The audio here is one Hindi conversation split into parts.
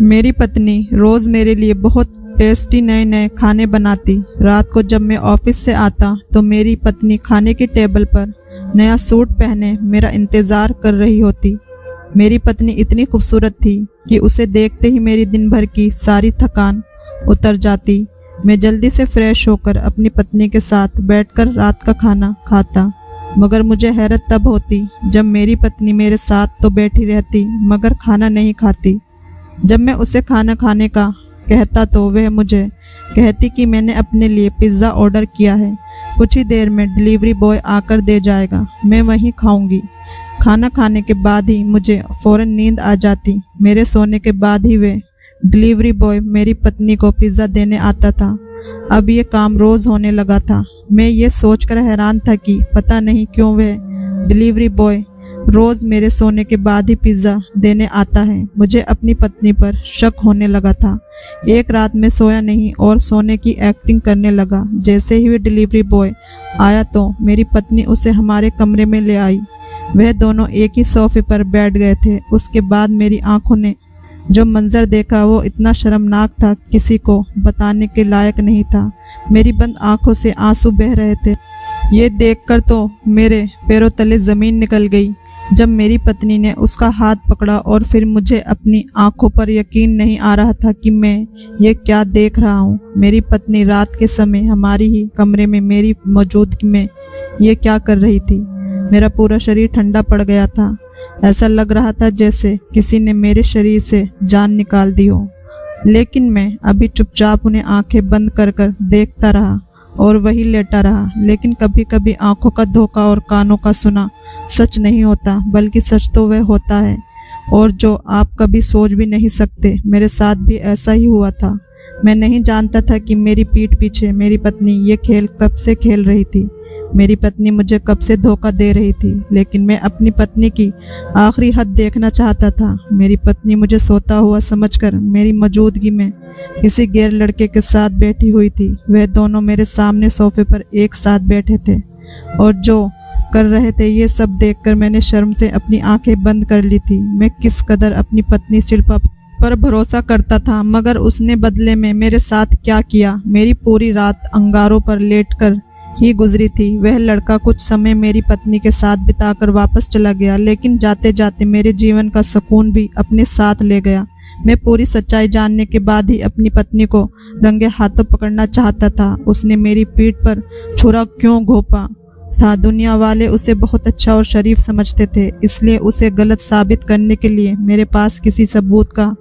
मेरी पत्नी रोज़ मेरे लिए बहुत टेस्टी नए नए खाने बनाती। रात को जब मैं ऑफिस से आता तो मेरी पत्नी खाने की टेबल पर नया सूट पहने मेरा इंतज़ार कर रही होती। मेरी पत्नी इतनी खूबसूरत थी कि उसे देखते ही मेरी दिन भर की सारी थकान उतर जाती। मैं जल्दी से फ्रेश होकर अपनी पत्नी के साथ बैठकर रात का खाना खाता, मगर मुझे हैरत तब होती जब मेरी पत्नी मेरे साथ तो बैठी रहती मगर खाना नहीं खाती। जब मैं उसे खाना खाने का कहता तो वह मुझे कहती कि मैंने अपने लिए पिज़्ज़ा ऑर्डर किया है, कुछ ही देर में डिलीवरी बॉय आकर दे जाएगा, मैं वहीं खाऊंगी। खाना खाने के बाद ही मुझे फ़ौरन नींद आ जाती। मेरे सोने के बाद ही वे डिलीवरी बॉय मेरी पत्नी को पिज़्ज़ा देने आता था। अब ये काम रोज़ होने लगा था। मैं ये सोचकर हैरान था कि पता नहीं क्यों वह डिलीवरी बॉय रोज़ मेरे सोने के बाद ही पिज़्ज़ा देने आता है। मुझे अपनी पत्नी पर शक होने लगा था। एक रात में सोया नहीं और सोने की एक्टिंग करने लगा। जैसे ही वह डिलीवरी बॉय आया तो मेरी पत्नी उसे हमारे कमरे में ले आई। वह दोनों एक ही सोफे पर बैठ गए थे। उसके बाद मेरी आंखों ने जो मंजर देखा वो इतना शर्मनाक था, किसी को बताने के लायक नहीं था। मेरी बंद आंखों से आंसू बह रहे थे। ये देखकर तो मेरे पैरों तले ज़मीन निकल गई। जब मेरी पत्नी ने उसका हाथ पकड़ा और फिर मुझे अपनी आंखों पर यकीन नहीं आ रहा था कि मैं ये क्या देख रहा हूँ। मेरी पत्नी रात के समय हमारी ही कमरे में मेरी मौजूदगी में ये क्या कर रही थी। मेरा पूरा शरीर ठंडा पड़ गया था। ऐसा लग रहा था जैसे किसी ने मेरे शरीर से जान निकाल दी हो। लेकिन मैं अभी चुपचाप उन्हें आंखें बंद कर कर देखता रहा और वही लेटा रहा। लेकिन कभी कभी आंखों का धोखा और कानों का सुना सच नहीं होता, बल्कि सच तो वह होता है और जो आप कभी सोच भी नहीं सकते। मेरे साथ भी ऐसा ही हुआ था। मैं नहीं जानता था कि मेरी पीठ पीछे मेरी पत्नी ये खेल कब से खेल रही थी। मेरी पत्नी मुझे कब से धोखा दे रही थी, लेकिन मैं अपनी पत्नी की आखिरी हद देखना चाहता था। मेरी पत्नी मुझे सोता हुआ समझकर मेरी मौजूदगी में किसी गैर लड़के के साथ बैठी हुई थी। वह दोनों मेरे सामने सोफे पर एक साथ बैठे थे और जो कर रहे थे ये सब देखकर मैंने शर्म से अपनी आंखें बंद कर ली थी। मैं किस कदर अपनी पत्नी शिल्पा पर भरोसा करता था, मगर उसने बदले में मेरे साथ क्या किया। मेरी पूरी रात अंगारों पर लेटकर ही गुजरी थी। वह लड़का कुछ समय मेरी पत्नी के साथ बिताकर वापस चला गया, लेकिन जाते जाते मेरे जीवन का सुकून भी अपने साथ ले गया। मैं पूरी सच्चाई जानने के बाद ही अपनी पत्नी को रंगे हाथों पकड़ना चाहता था। उसने मेरी पीठ पर छुरा क्यों घोंपा था। दुनिया वाले उसे बहुत अच्छा और शरीफ समझते थे, इसलिए उसे गलत साबित करने के लिए मेरे पास किसी सबूत का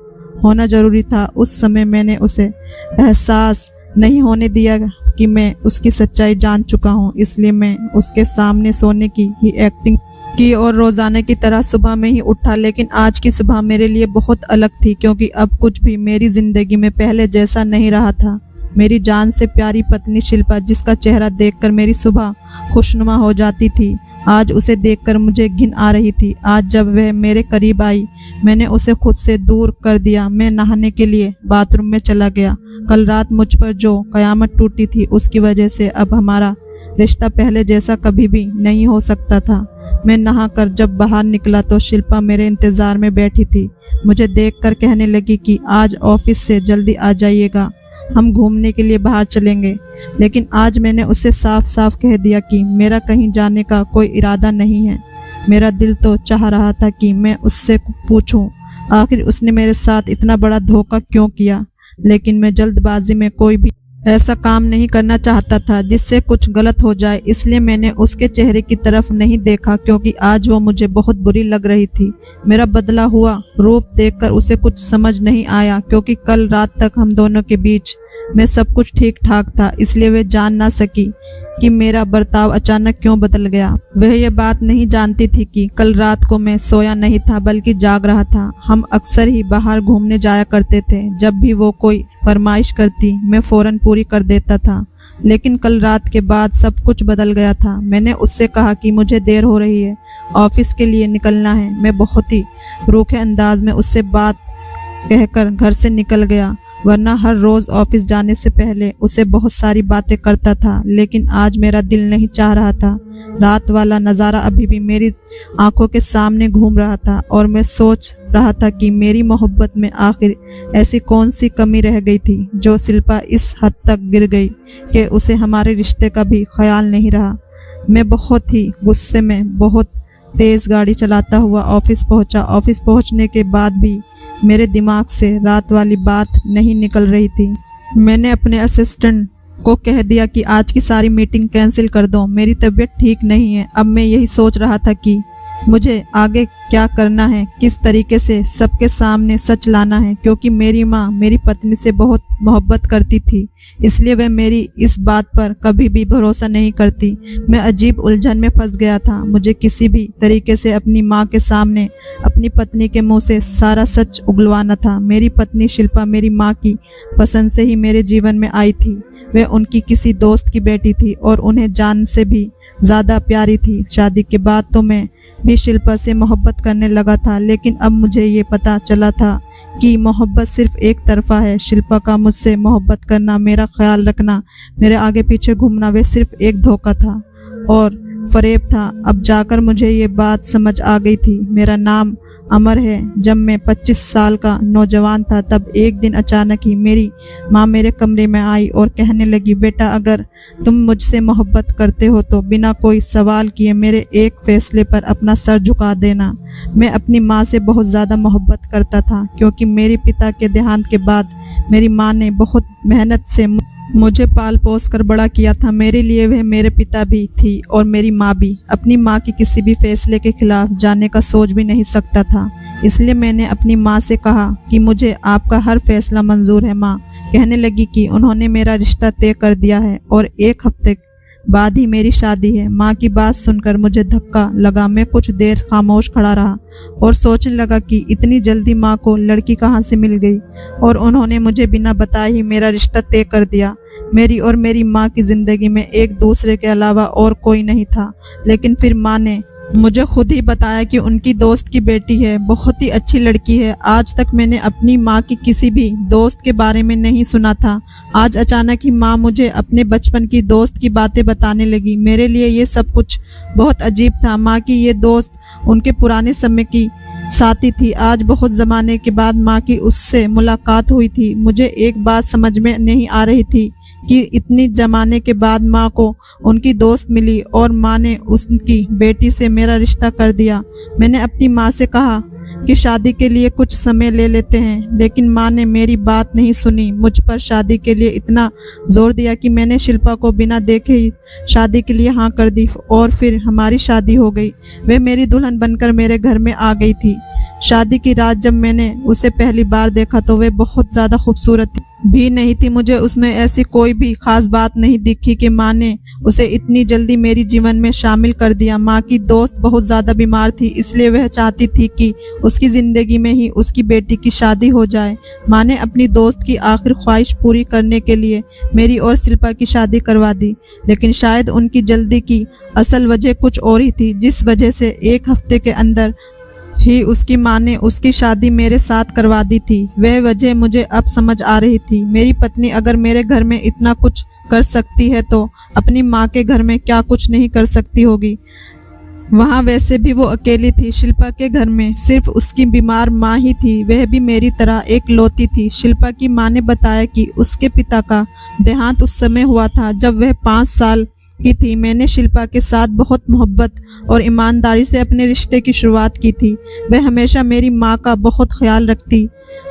होना जरूरी था। उस समय मैंने उसे एहसास नहीं होने दिया कि मैं उसकी सच्चाई जान चुका हूँ, इसलिए मैं उसके सामने सोने की ही एक्टिंग की और रोज़ाना की तरह सुबह में ही उठा। लेकिन आज की सुबह मेरे लिए बहुत अलग थी, क्योंकि अब कुछ भी मेरी ज़िंदगी में पहले जैसा नहीं रहा था। मेरी जान से प्यारी पत्नी शिल्पा, जिसका चेहरा देखकर मेरी सुबह खुशनुमा हो जाती थी, आज उसे देखकर मुझे घिन आ रही थी। आज जब वह मेरे करीब आई मैंने उसे खुद से दूर कर दिया। मैं नहाने के लिए बाथरूम में चला गया। कल रात मुझ पर जो कयामत टूटी थी उसकी वजह से अब हमारा रिश्ता पहले जैसा कभी भी नहीं हो सकता था। मैं नहाकर जब बाहर निकला तो शिल्पा मेरे इंतज़ार में बैठी थी। मुझे देखकर कहने लगी कि आज ऑफिस से जल्दी आ जाइएगा, हम घूमने के लिए बाहर चलेंगे। लेकिन आज मैंने उससे साफ साफ कह दिया कि मेरा कहीं जाने का कोई इरादा नहीं है। मेरा दिल तो चाह रहा था कि मैं उससे पूछूं आखिर उसने मेरे साथ इतना बड़ा धोखा क्यों किया, लेकिन मैं जल्दबाजी में कोई भी ऐसा काम नहीं करना चाहता था जिससे कुछ गलत हो जाए। इसलिए मैंने उसके चेहरे की तरफ नहीं देखा, क्योंकि आज वो मुझे बहुत बुरी लग रही थी। मेरा बदला हुआ रूप देखकर उसे कुछ समझ नहीं आया, क्योंकि कल रात तक हम दोनों के बीच में सब कुछ ठीक ठाक था। इसलिए वह जान ना सकी कि मेरा बर्ताव अचानक क्यों बदल गया। वह यह बात नहीं जानती थी कि कल रात को मैं सोया नहीं था बल्कि जाग रहा था। हम अक्सर ही बाहर घूमने जाया करते थे। जब भी वो कोई फरमाइश करती मैं फौरन पूरी कर देता था, लेकिन कल रात के बाद सब कुछ बदल गया था। मैंने उससे कहा कि मुझे देर हो रही है, ऑफिस के लिए निकलना है। मैं बहुत ही रूखे अंदाज में उससे बात कहकर घर से निकल गया। वरना हर रोज ऑफिस जाने से पहले उसे बहुत सारी बातें करता था, लेकिन आज मेरा दिल नहीं चाह रहा था। रात वाला नज़ारा अभी भी मेरी आंखों के सामने घूम रहा था और मैं सोच रहा था कि मेरी मोहब्बत में आखिर ऐसी कौन सी कमी रह गई थी जो शिल्पा इस हद तक गिर गई कि उसे हमारे रिश्ते का भी ख्याल नहीं रहा। मैं बहुत ही गुस्से में बहुत तेज़ गाड़ी चलाता हुआ ऑफिस पहुंचा। ऑफिस पहुंचने के बाद भी मेरे दिमाग से रात वाली बात नहीं निकल रही थी। मैंने अपने असिस्टेंट को कह दिया कि आज की सारी मीटिंग कैंसिल कर दो, मेरी तबीयत ठीक नहीं है। अब मैं यही सोच रहा था कि मुझे आगे क्या करना है, किस तरीके से सबके सामने सच लाना है, क्योंकि मेरी माँ मेरी पत्नी से बहुत मोहब्बत करती थी, इसलिए वह मेरी इस बात पर कभी भी भरोसा नहीं करती। मैं अजीब उलझन में फंस गया था। मुझे किसी भी तरीके से अपनी माँ के सामने अपनी पत्नी के मुंह से सारा सच उगलवाना था। मेरी पत्नी शिल्पा मेरी माँ की पसंद से ही मेरे जीवन में आई थी। वह उनकी किसी दोस्त की बेटी थी और उन्हें जान से भी ज़्यादा प्यारी थी। शादी के बाद तो मैं भी शिल्पा से मोहब्बत करने लगा था, लेकिन अब मुझे ये पता चला था कि मोहब्बत सिर्फ एक तरफा है। शिल्पा का मुझसे मोहब्बत करना, मेरा ख्याल रखना, मेरे आगे पीछे घूमना, वे सिर्फ एक धोखा था और फरेब था। अब जाकर मुझे ये बात समझ आ गई थी। मेरा नाम अमर है। जब मैं 25 साल का नौजवान था, तब एक दिन अचानक ही मेरी माँ मेरे कमरे में आई और कहने लगी, बेटा अगर तुम मुझसे मोहब्बत करते हो तो बिना कोई सवाल किए मेरे एक फैसले पर अपना सर झुका देना। मैं अपनी माँ से बहुत ज़्यादा मोहब्बत करता था, क्योंकि मेरे पिता के देहांत के बाद मेरी माँ ने बहुत मेहनत से मुझे पाल पोस कर बड़ा किया था। मेरे लिए वह मेरे पिता भी थी और मेरी माँ भी। अपनी माँ के किसी भी फैसले के खिलाफ जाने का सोच भी नहीं सकता था, इसलिए मैंने अपनी माँ से कहा कि मुझे आपका हर फैसला मंजूर है। माँ कहने लगी कि उन्होंने मेरा रिश्ता तय कर दिया है और 1 हफ्ते बाद ही मेरी शादी है। माँ की बात सुनकर मुझे धक्का लगा। मैं कुछ देर खामोश खड़ा रहा और सोचने लगा कि इतनी जल्दी माँ को लड़की कहाँ से मिल गई और उन्होंने मुझे बिना बताए ही मेरा रिश्ता तय कर दिया। मेरी और मेरी माँ की ज़िंदगी में एक दूसरे के अलावा और कोई नहीं था। लेकिन फिर माँ ने मुझे खुद ही बताया कि उनकी दोस्त की बेटी है, बहुत ही अच्छी लड़की है। आज तक मैंने अपनी माँ की किसी भी दोस्त के बारे में नहीं सुना था। आज अचानक ही माँ मुझे अपने बचपन की दोस्त की बातें बताने लगी। मेरे लिए ये सब कुछ बहुत अजीब था। माँ की ये दोस्त उनके पुराने समय की साथी थी। आज बहुत ज़माने के बाद माँ की उससे मुलाकात हुई थी। मुझे एक बात समझ में नहीं आ रही थी कि इतनी ज़माने के बाद माँ को उनकी दोस्त मिली और माँ ने उसकी बेटी से मेरा रिश्ता कर दिया। मैंने अपनी माँ से कहा कि शादी के लिए कुछ समय ले लेते हैं, लेकिन माँ ने मेरी बात नहीं सुनी। मुझ पर शादी के लिए इतना जोर दिया कि मैंने शिल्पा को बिना देखे ही शादी के लिए हाँ कर दी और फिर हमारी शादी हो गई। वह मेरी दुल्हन बनकर मेरे घर में आ गई थी। शादी की रात जब मैंने उसे पहली बार देखा तो वह बहुत ज़्यादा खूबसूरत भी नहीं थी। मुझे उसमें ऐसी कोई भी खास बात नहीं दिखी कि माँ ने उसे इतनी जल्दी मेरी जीवन में शामिल कर दिया। माँ की दोस्त बहुत ज़्यादा बीमार थी, इसलिए वह चाहती थी कि उसकी ज़िंदगी में ही उसकी बेटी की शादी हो जाए। माँ ने अपनी दोस्त की आखिर ख्वाहिश पूरी करने के लिए मेरी और शिल्पा की शादी करवा दी, लेकिन शायद उनकी जल्दी की असल वजह कुछ और ही थी, जिस वजह से 1 हफ्ते के अंदर ही उसकी माँ ने उसकी शादी मेरे साथ करवा दी थी। वह वजह मुझे अब समझ आ रही थी। मेरी पत्नी अगर मेरे घर में इतना कुछ कर सकती है तो अपनी माँ के घर में क्या कुछ नहीं कर सकती होगी। वहाँ वैसे भी वो अकेली थी। शिल्पा के घर में सिर्फ उसकी बीमार माँ ही थी, वह भी मेरी तरह एक लौती थी। शिल्पा की माँ ने बताया कि उसके पिता का देहांत उस समय हुआ था जब वह 5 साल की थी। मैंने शिल्पा के साथ बहुत मोहब्बत और ईमानदारी से अपने रिश्ते की शुरुआत की थी। वह हमेशा मेरी माँ का बहुत ख्याल रखती।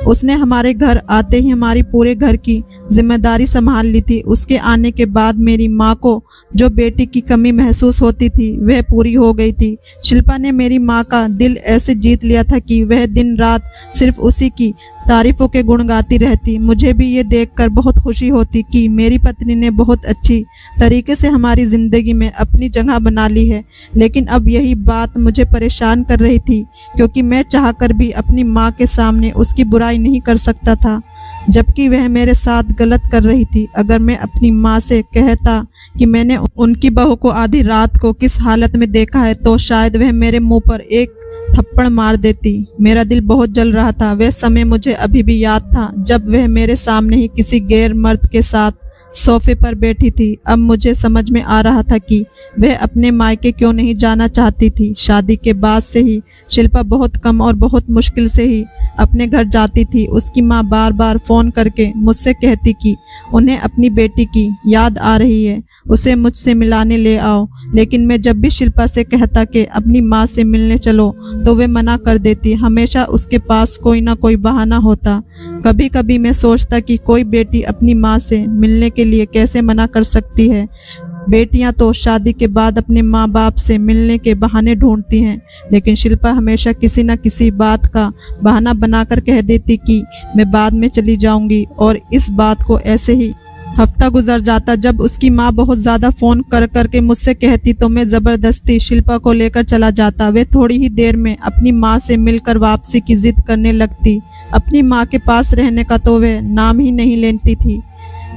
उसने हमारे घर आते ही हमारी पूरे घर की जिम्मेदारी संभाल ली थी। उसके आने के बाद मेरी माँ को जो बेटी की कमी महसूस होती थी वह पूरी हो गई थी। शिल्पा ने मेरी माँ का दिल ऐसे जीत लिया था कि वह दिन रात सिर्फ उसी की तारीफों के गुण गाती रहती। मुझे भी ये देखकर बहुत खुशी होती कि मेरी पत्नी ने बहुत अच्छी तरीके से हमारी ज़िंदगी में अपनी जगह बना ली है। लेकिन अब यही बात मुझे परेशान कर रही थी, क्योंकि मैं चाहकर भी अपनी माँ के सामने उसकी बुराई नहीं कर सकता था, जबकि वह मेरे साथ गलत कर रही थी। अगर मैं अपनी माँ से कहता कि मैंने उनकी बहू को आधी रात को किस हालत में देखा है तो शायद वह मेरे मुंह पर एक थप्पड़ मार देती। मेरा दिल बहुत जल रहा था। वह समय मुझे अभी भी याद था जब वह मेरे सामने ही किसी गैर मर्द के साथ सोफे पर बैठी थी। अब मुझे समझ में आ रहा था कि वह अपने मायके क्यों नहीं जाना चाहती थी। शादी के बाद से ही शिल्पा बहुत कम और बहुत मुश्किल से ही अपने घर जाती थी। उसकी माँ बार बार फ़ोन करके मुझसे कहती कि उन्हें अपनी बेटी की याद आ रही है, उसे मुझसे मिलाने ले आओ। लेकिन मैं जब भी शिल्पा से कहता कि अपनी माँ से मिलने चलो तो वे मना कर देती। हमेशा उसके पास कोई ना कोई बहाना होता। कभी कभी मैं सोचता कि कोई बेटी अपनी माँ से मिलने के लिए कैसे मना कर सकती है। बेटियां तो शादी के बाद अपने माँ बाप से मिलने के बहाने ढूंढती हैं, लेकिन शिल्पा हमेशा किसी न किसी बात का बहाना बनाकर कह देती कि मैं बाद में चली जाऊंगी। और इस बात को ऐसे ही हफ्ता गुजर जाता। जब उसकी माँ बहुत ज़्यादा फ़ोन कर करके मुझसे कहती तो मैं ज़बरदस्ती शिल्पा को लेकर चला जाता। वे थोड़ी ही देर में अपनी माँ से मिलकर वापसी की जिद करने लगती। अपनी माँ के पास रहने का तो वह नाम ही नहीं लेती थी।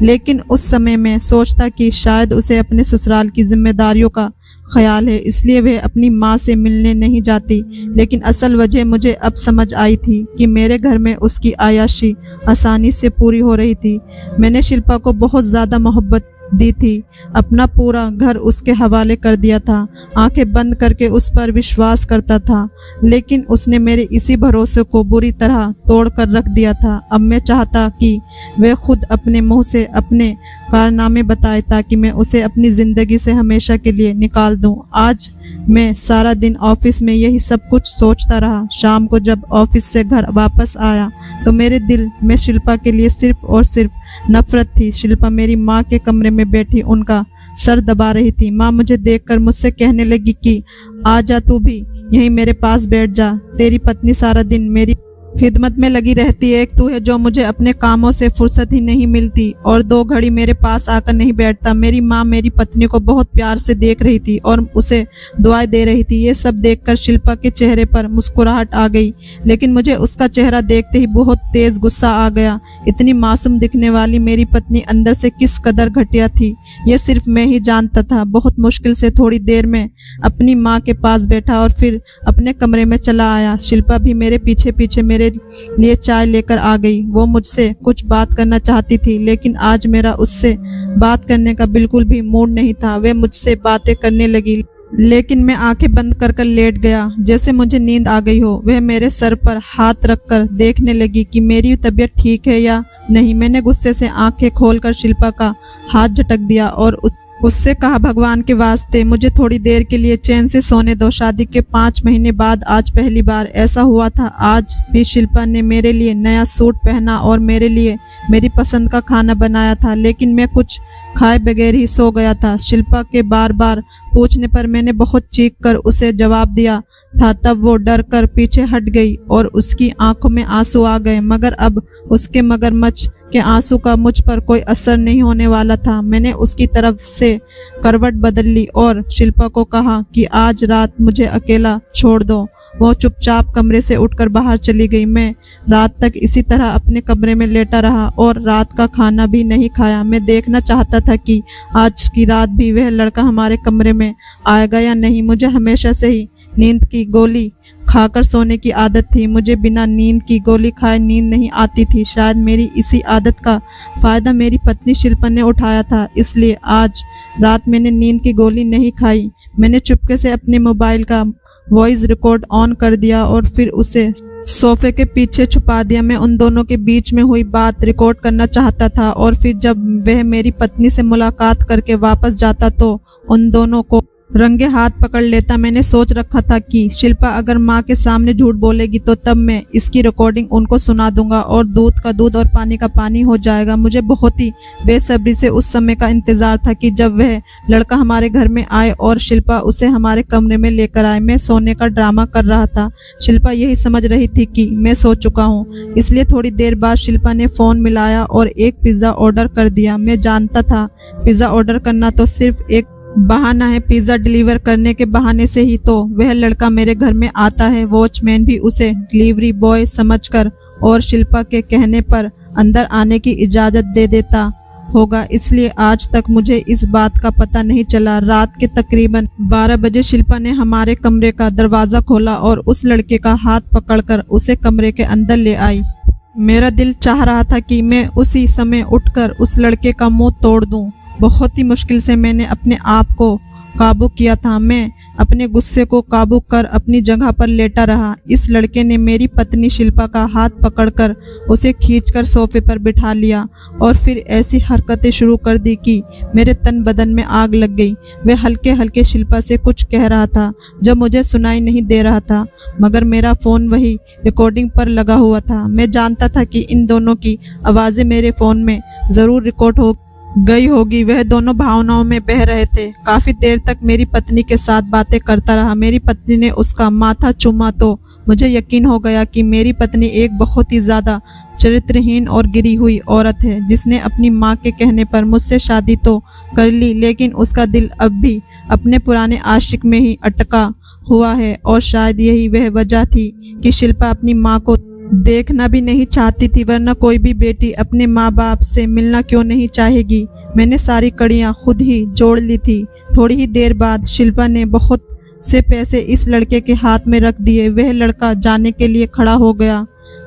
लेकिन उस समय मैं सोचता कि शायद उसे अपने ससुराल की जिम्मेदारियों का ख्याल है, इसलिए वह अपनी माँ से मिलने नहीं जाती। लेकिन असल वजह मुझे अब समझ आई थी कि मेरे घर में उसकी आयाशी आसानी से पूरी हो रही थी। मैंने शिल्पा को बहुत ज़्यादा मोहब्बत दी थी, अपना पूरा घर उसके हवाले कर दिया था, आंखें बंद करके उस पर विश्वास करता था। लेकिन उसने मेरे इसी भरोसे को बुरी तरह तोड़ कर रख दिया था। अब मैं चाहता कि वह खुद अपने मुंह से अपने कारनामे बताए ताकि मैं उसे अपनी ज़िंदगी से हमेशा के लिए निकाल दूं। आज मैं सारा दिन ऑफिस में यही सब कुछ सोचता रहा। शाम को जब ऑफिस से घर वापस आया तो मेरे दिल में शिल्पा के लिए सिर्फ और सिर्फ नफरत थी। शिल्पा मेरी माँ के कमरे में बैठी उनका सर दबा रही थी। माँ मुझे देखकर मुझसे कहने लगी कि आ जा, तू भी यहीं मेरे पास बैठ जा। तेरी पत्नी सारा दिन मेरी खिदमत में लगी रहती है, एक तू है जो मुझे अपने कामों से फुर्सत ही नहीं मिलती और 2 घड़ी मेरे पास आकर नहीं बैठता। मेरी माँ मेरी पत्नी को बहुत प्यार से देख रही थी और उसे दुआएं दे रही थी। ये सब देखकर शिल्पा के चेहरे पर मुस्कुराहट आ गई, लेकिन मुझे उसका चेहरा देखते ही बहुत तेज गुस्सा आ गया। इतनी मासूम दिखने वाली मेरी पत्नी अंदर से किस कदर घटिया थी ये सिर्फ मैं ही जानता था। बहुत मुश्किल से थोड़ी देर में अपनी माँ के पास बैठा और फिर अपने कमरे में चला आया। शिल्पा भी मेरे पीछे पीछे मेरे लिए चाय लेकर आ गई। वो मुझसे कुछ बात करना चाहती थी, लेकिन आज मेरा उससे बात करने का बिल्कुल भी मूड नहीं था। वे मुझसे बातें करने लगी, लेकिन मैं आंखें बंद कर लेट गया जैसे मुझे नींद आ गई हो। वह मेरे सर पर हाथ रखकर देखने लगी कि मेरी तबीयत ठीक है या नहीं। मैंने गुस्से से आंखें खोलकर शिल्पा का हाथ झटक दिया और उससे कहा, भगवान के वास्ते मुझे थोड़ी देर के लिए चैन से सोने दो। शादी के 5 महीने बाद आज पहली बार ऐसा हुआ था। आज भी शिल्पा ने मेरे लिए नया सूट पहना और मेरे लिए मेरी पसंद का खाना बनाया था, लेकिन मैं कुछ खाए बगैर ही सो गया था। शिल्पा के बार बार पूछने पर मैंने बहुत चीख कर उसे जवाब दिया था। तब वो डर कर पीछे हट गई और उसकी आंखों में आंसू आ गए, मगर अब उसके मगरमच्छ के आंसू का मुझ पर कोई असर नहीं होने वाला था। मैंने उसकी तरफ से करवट बदल ली और शिल्पा को कहा कि आज रात मुझे अकेला छोड़ दो। वो चुपचाप कमरे से उठकर बाहर चली गई। मैं रात तक इसी तरह अपने कमरे में लेटा रहा और रात का खाना भी नहीं खाया। मैं देखना चाहता था कि आज की रात भी वह लड़का हमारे कमरे में आएगा या नहीं। मुझे हमेशा से ही नींद की गोली खाकर सोने की आदत थी। मुझे बिना नींद की गोली खाए नींद नहीं आती थी। शायद मेरी इसी आदत का फायदा मेरी पत्नी शिल्पा ने उठाया था, इसलिए आज रात मैंने नींद की गोली नहीं खाई। मैंने चुपके से अपने मोबाइल का वॉइस रिकॉर्ड ऑन कर दिया और फिर उसे सोफे के पीछे छुपा दिया। मैं उन दोनों के बीच में हुई बात रिकॉर्ड करना चाहता था और फिर जब वह मेरी पत्नी से मुलाकात करके वापस जाता तो उन दोनों को रंगे हाथ पकड़ लेता। मैंने सोच रखा था कि शिल्पा अगर माँ के सामने झूठ बोलेगी तो तब मैं इसकी रिकॉर्डिंग उनको सुना दूंगा और दूध का दूध और पानी का पानी हो जाएगा। मुझे बहुत ही बेसब्री से उस समय का इंतजार था कि जब वह लड़का हमारे घर में आए और शिल्पा उसे हमारे कमरे में लेकर आए। मैं सोने का ड्रामा कर रहा था। शिल्पा यही समझ रही थी कि मैं सो चुका हूँ, इसलिए थोड़ी देर बाद शिल्पा ने फ़ोन मिलाया और एक पिज़्ज़ा ऑर्डर कर दिया। मैं जानता था पिज़्ज़ा ऑर्डर करना तो सिर्फ एक बहाना है। पिज़्ज़ा डिलीवर करने के बहाने से ही तो वह लड़का मेरे घर में आता है। वॉचमैन भी उसे डिलीवरी बॉय समझकर और शिल्पा के कहने पर अंदर आने की इजाज़त दे देता होगा, इसलिए आज तक मुझे इस बात का पता नहीं चला। रात के तकरीबन 12 बजे शिल्पा ने हमारे कमरे का दरवाज़ा खोला और उस लड़के का हाथ पकड़कर उसे कमरे के अंदर ले आई। मेरा दिल चाह रहा था कि मैं उसी समय उठकर उस लड़के का मुंह तोड़ दूं। बहुत ही मुश्किल से मैंने अपने आप को काबू किया था। मैं अपने गुस्से को काबू कर अपनी जगह पर लेटा रहा। इस लड़के ने मेरी पत्नी शिल्पा का हाथ पकड़कर उसे खींचकर सोफे पर बिठा लिया और फिर ऐसी हरकतें शुरू कर दी कि मेरे तन बदन में आग लग गई। वह हल्के हल्के शिल्पा से कुछ कह रहा था जो मुझे सुनाई नहीं दे रहा था, मगर मेरा फ़ोन वही रिकॉर्डिंग पर लगा हुआ था। मैं जानता था कि इन दोनों की आवाज़ें मेरे फ़ोन में ज़रूर रिकॉर्ड हो गई होगी। वह दोनों भावनाओं में बह रहे थे। काफी देर तक मेरी पत्नी के साथ बातें करता रहा। मेरी पत्नी ने उसका माथा चूमा तो मुझे यकीन हो गया कि मेरी पत्नी एक बहुत ही ज्यादा चरित्रहीन और गिरी हुई औरत है, जिसने अपनी माँ के कहने पर मुझसे शादी तो कर ली, लेकिन उसका दिल अब भी अपने पुराने आशिक में ही अटका हुआ है। और शायद यही वह वजह थी कि शिल्पा अपनी माँ को देखना भी नहीं चाहती थी, वरना कोई भी बेटी अपने माँ बाप से मिलना क्यों नहीं चाहेगी। मैंने सारी कड़ियाँ खुद ही जोड़ ली थी। थोड़ी ही देर बाद शिल्पा ने बहुत से पैसे इस लड़के के हाथ में रख दिए। वह लड़का जाने के लिए खड़ा हो गया।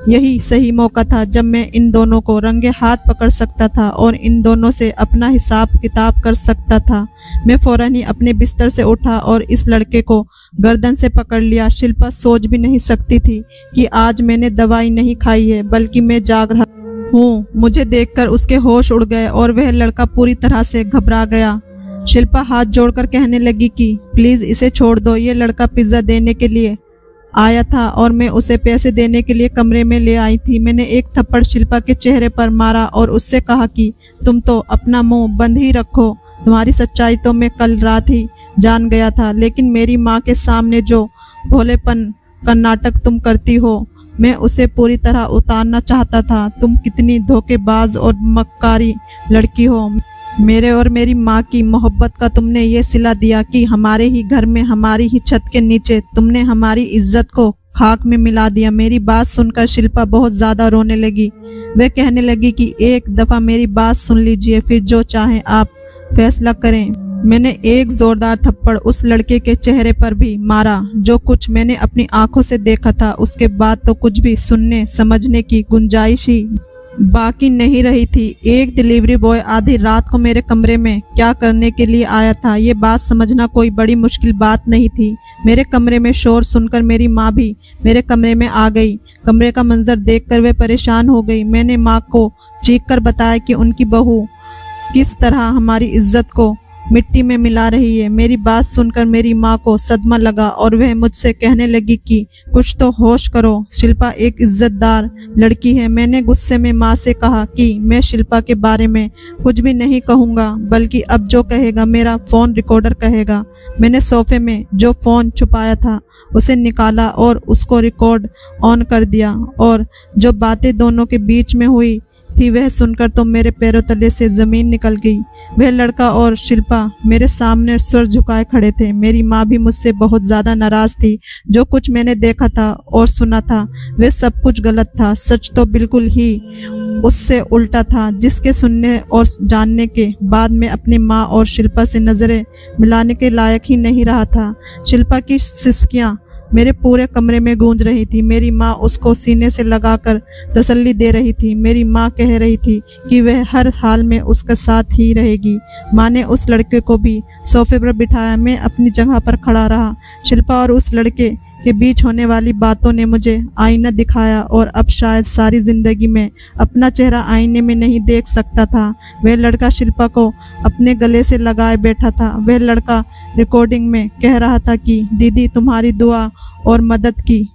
यही सही मौका था जब मैं इन दोनों को रंगे हाथ पकड़ सकता था और इन दोनों से अपना हिसाब किताब कर सकता था। मैं फौरन ही अपने बिस्तर से उठा और इस लड़के को गर्दन से पकड़ लिया। शिल्पा सोच भी नहीं सकती थी कि आज मैंने दवाई नहीं खाई है, बल्कि मैं जाग रहा हूँ। मुझे देखकर उसके होश उड़ गए और वह लड़का पूरी तरह से घबरा गया। शिल्पा हाथ जोड़कर कहने लगी कि प्लीज इसे छोड़ दो। ये लड़का पिज्जा देने के लिए आया था और मैं उसे पैसे देने के लिए कमरे में ले आई थी। मैंने एक थप्पड़ शिल्पा के चेहरे पर मारा और उससे कहा कि तुम तो अपना मुंह बंद ही रखो। तुम्हारी सच्चाई तो मैं कल रात ही जान गया था, लेकिन मेरी माँ के सामने जो भोलेपन का नाटक तुम करती हो, मैं उसे पूरी तरह उतारना चाहता था। तुम कितनी धोखेबाज और मक्कारी लड़की हो। मेरे और मेरी माँ की मोहब्बत का तुमने ये सिला दिया कि हमारे ही घर में, हमारी ही छत के नीचे तुमने हमारी इज्जत को खाक में मिला दिया। मेरी बात सुनकर शिल्पा बहुत ज्यादा रोने लगी। वह कहने लगी कि एक दफा मेरी बात सुन लीजिए, फिर जो चाहे आप फैसला करें। मैंने एक जोरदार थप्पड़ उस लड़के के चेहरे पर भी मारा। जो कुछ मैंने अपनी आंखों से देखा था, उसके बाद तो कुछ भी सुनने समझने की गुंजाइश ही बाकी नहीं रही थी। एक डिलीवरी बॉय आधी रात को मेरे कमरे में क्या करने के लिए आया था, ये बात समझना कोई बड़ी मुश्किल बात नहीं थी। मेरे कमरे में शोर सुनकर मेरी माँ भी मेरे कमरे में आ गई। कमरे का मंजर देखकर वे परेशान हो गई। मैंने माँ को चीख कर बताया कि उनकी बहू किस तरह हमारी इज्जत को मिट्टी में मिला रही है। मेरी बात सुनकर मेरी माँ को सदमा लगा और वह मुझसे कहने लगी कि कुछ तो होश करो, शिल्पा एक इज्जतदार लड़की है। मैंने गुस्से में माँ से कहा कि मैं शिल्पा के बारे में कुछ भी नहीं कहूँगा, बल्कि अब जो कहेगा मेरा फ़ोन रिकॉर्डर कहेगा। मैंने सोफे में जो फ़ोन छुपाया था उसे निकाला और उसको रिकॉर्ड ऑन कर दिया, और जो बातें दोनों के बीच में हुई थी वह सुनकर तो मेरे पैरों तले से जमीन निकल गई। वह लड़का और शिल्पा मेरे सामने सर झुकाए खड़े थे। मेरी माँ भी मुझसे बहुत ज़्यादा नाराज़ थी। जो कुछ मैंने देखा था और सुना था वह सब कुछ गलत था। सच तो बिल्कुल ही उससे उल्टा था, जिसके सुनने और जानने के बाद मैं अपनी माँ और शिल्पा से नज़रें मिलाने के लायक ही नहीं रहा था। शिल्पा की सिसकियाँ मेरे पूरे कमरे में गूंज रही थी। मेरी माँ उसको सीने से लगाकर तसल्ली दे रही थी। मेरी माँ कह रही थी कि वह हर हाल में उसके साथ ही रहेगी। माँ ने उस लड़के को भी सोफे पर बिठाया। मैं अपनी जगह पर खड़ा रहा। शिल्पा और उस लड़के के बीच होने वाली बातों ने मुझे आईना दिखाया, और अब शायद सारी जिंदगी में अपना चेहरा आईने में नहीं देख सकता था। वह लड़का शिल्पा को अपने गले से लगाए बैठा था। वह लड़का रिकॉर्डिंग में कह रहा था कि दीदी, तुम्हारी दुआ और मदद की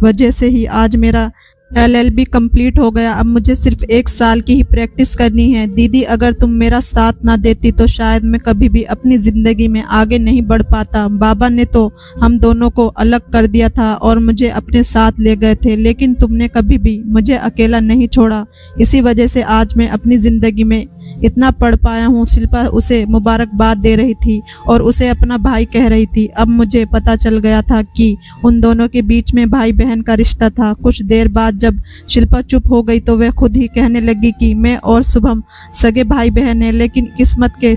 वजह से ही आज मेरा LLB कंप्लीट हो गया। अब मुझे सिर्फ 1 साल की ही प्रैक्टिस करनी है। दीदी, अगर तुम मेरा साथ ना देती तो शायद मैं कभी भी अपनी ज़िंदगी में आगे नहीं बढ़ पाता। बाबा ने तो हम दोनों को अलग कर दिया था और मुझे अपने साथ ले गए थे, लेकिन तुमने कभी भी मुझे अकेला नहीं छोड़ा। इसी वजह से आज मैं अपनी ज़िंदगी में इतना पढ़ पाया हूँ। शिल्पा उसे मुबारकबाद दे रही थी और उसे अपना भाई कह रही थी। अब मुझे पता चल गया था कि उन दोनों के बीच में भाई बहन का रिश्ता था। कुछ देर बाद जब शिल्पा चुप हो गई तो वह खुद ही कहने लगी कि मैं और शुभम सगे भाई बहन हैं, लेकिन किस्मत के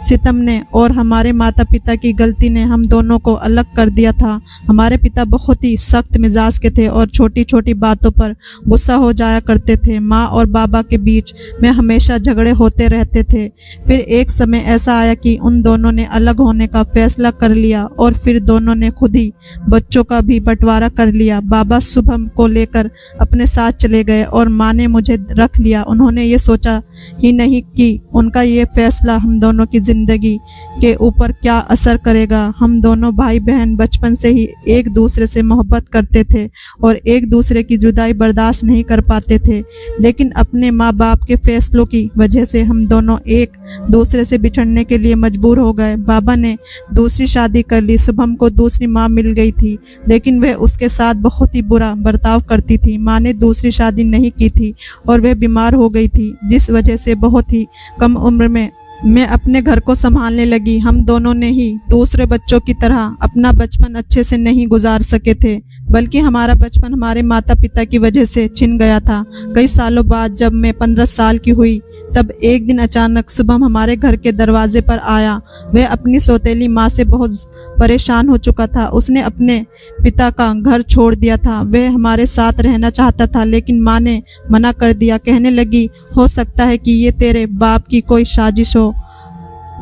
सितम ने और हमारे माता पिता की गलती ने हम दोनों को अलग कर दिया था। हमारे पिता बहुत ही सख्त मिजाज के थे और छोटी छोटी बातों पर गुस्सा हो जाया करते थे। माँ और बाबा के बीच में हमेशा झगड़े होते रहते थे। फिर एक समय ऐसा आया कि उन दोनों ने अलग होने का फैसला कर लिया और फिर दोनों ने खुद ही बच्चों का भी बंटवारा कर लिया। बाबा शुभम को लेकर अपने साथ चले गए और माँ ने मुझे रख लिया। उन्होंने ये सोचा ही नहीं कि उनका ये फैसला हम दोनों की जिंदगी के ऊपर क्या असर करेगा। हम दोनों भाई बहन बचपन से ही एक दूसरे से मोहब्बत करते थे और एक दूसरे की जुदाई बर्दाश्त नहीं कर पाते थे, लेकिन अपने माँ बाप के फैसलों की वजह से हम दोनों एक दूसरे से बिछड़ने के लिए मजबूर हो गए। बाबा ने दूसरी शादी कर ली। शुभम को दूसरी माँ मिल गई थी, लेकिन वह उसके साथ बहुत ही बुरा बर्ताव करती थी। माँ ने दूसरी शादी नहीं की थी और वह बीमार हो गई थी, जिस वजह से बहुत ही कम उम्र में मैं अपने घर को संभालने लगी। हम दोनों ने ही दूसरे बच्चों की तरह अपना बचपन अच्छे से नहीं गुजार सके थे, बल्कि हमारा बचपन हमारे माता पिता की वजह से छिन गया था। कई सालों बाद जब मैं 15 साल की हुई तब एक दिन अचानक शुभम हमारे घर के दरवाजे पर आया। वह अपनी सौतेली माँ से बहुत परेशान हो चुका था। उसने अपने पिता का घर छोड़ दिया था। वह हमारे साथ रहना चाहता था, लेकिन माँ ने मना कर दिया। कहने लगी, हो सकता है कि ये तेरे बाप की कोई साजिश हो,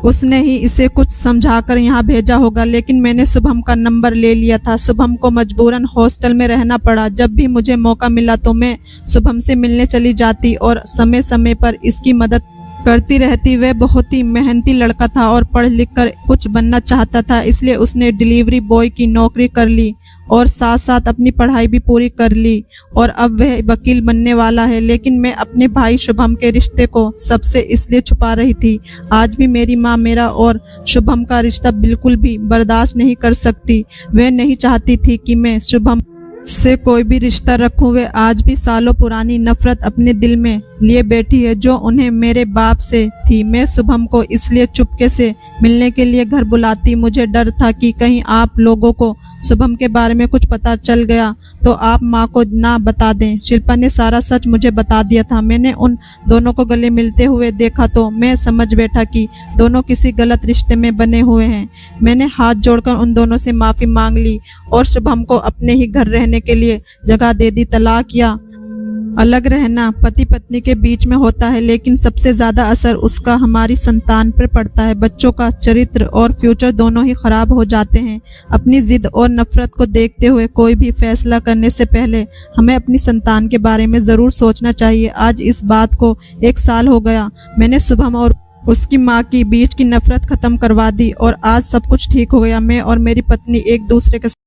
उसने ही इसे कुछ समझाकर यहाँ भेजा होगा। लेकिन मैंने शुभम का नंबर ले लिया था। शुभम को मजबूरन हॉस्टल में रहना पड़ा। जब भी मुझे मौका मिला तो मैं शुभम से मिलने चली जाती और समय समय पर इसकी मदद करती रहती। वह बहुत ही मेहनती लड़का था और पढ़ लिख कर कुछ बनना चाहता था, इसलिए उसने डिलीवरी बॉय की नौकरी कर ली और साथ साथ अपनी पढ़ाई भी पूरी कर ली और अब वह वकील बनने वाला है। लेकिन मैं अपने भाई शुभम के रिश्ते को सबसे इसलिए छुपा रही थी। आज भी मेरी माँ मेरा और शुभम का रिश्ता बिल्कुल भी बर्दाश्त नहीं कर सकती। वह नहीं चाहती थी कि मैं शुभम से कोई भी रिश्ता रखूं। वे आज भी सालों पुरानी नफरत अपने दिल में लिए बैठी है जो उन्हें मेरे बाप से थी। मैं शुभम को इसलिए चुपके से मिलने के लिए घर बुलाती। मुझे डर था कि कहीं आप लोगों को शुभम के बारे में कुछ पता चल गया तो आप माँ को ना बता दें। शिल्पा ने सारा सच मुझे बता दिया था। मैंने उन दोनों को गले मिलते हुए देखा तो मैं समझ बैठा कि दोनों किसी गलत रिश्ते में बने हुए हैं। मैंने हाथ जोड़कर उन दोनों से माफ़ी मांग ली और शुभम को अपने ही घर रहने के लिए जगह दे दी। तलाक या अलग रहना पति पत्नी के बीच में होता है, लेकिन सबसे ज़्यादा असर उसका हमारी संतान पर पड़ता है। बच्चों का चरित्र और फ्यूचर दोनों ही खराब हो जाते हैं। अपनी जिद और नफरत को देखते हुए कोई भी फैसला करने से पहले हमें अपनी संतान के बारे में ज़रूर सोचना चाहिए। आज इस बात को 1 साल हो गया। मैंने शुभम और उसकी माँ की बीच की नफरत खत्म करवा दी और आज सब कुछ ठीक हो गया। मैं और मेरी पत्नी एक दूसरे के